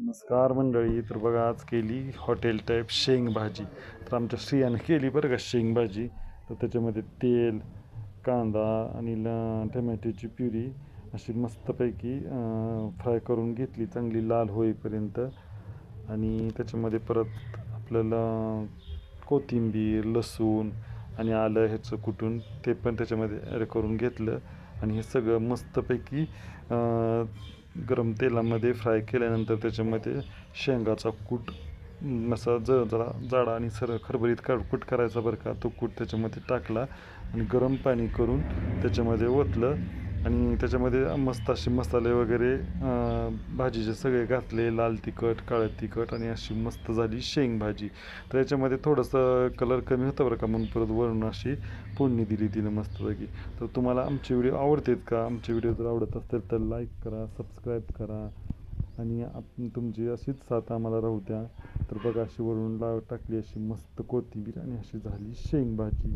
नमस्कार मंडळी. तर बघा, आज केली हॉटेल टाईप शेंग भाजी. तर आमच्या स्त्रियानं केली बरं का शेंग भाजी. तर त्याच्यामध्ये तेल, कांदा आणि टमॅटोची प्युरी अशी मस्तपैकी फ्राय करून घेतली, चांगली लाल होईपर्यंत. आणि त्याच्यामध्ये परत आपल्याला कोथिंबीर, लसूण आणि आलं ह्याचं कुटून ते पण त्याच्यामध्ये ॲड करून घेतलं. आणि हे सगळं मस्तपैकी गरम तेलामध्ये फ्राय केल्यानंतर त्याच्यामध्ये शेंगाचा कूट असा जरा जाडा आणि खरबरीत कूट करायचा बरं का. तो कूट त्याच्यामध्ये टाकला आणि गरम पाणी करून त्याच्यामध्ये ओतलं. आणि त्याच्यामध्ये मस्त असे मसाले वगैरे भाजीचे सगळे घातले, लाल तिखट, काळं तिखट, आणि अशी मस्त झाली शेंग भाजी. तर याच्यामध्ये थोडंसं कलर कमी होतं बरं का, म्हणून परत वरून अशी फोडणी दिली तिनं मस्तपैकी. तर तुम्हाला आमचे व्हिडिओ आवडतात का? आमचे व्हिडिओ जर आवडत असतील तर लाईक करा, सबस्क्राईब करा, आणि तुमची अशीच साथ आम्हाला राहू द्या. तर बघा, अशी वरून टाकली अशी मस्त कोथिंबीर, आणि अशी झाली शेंग भाजी.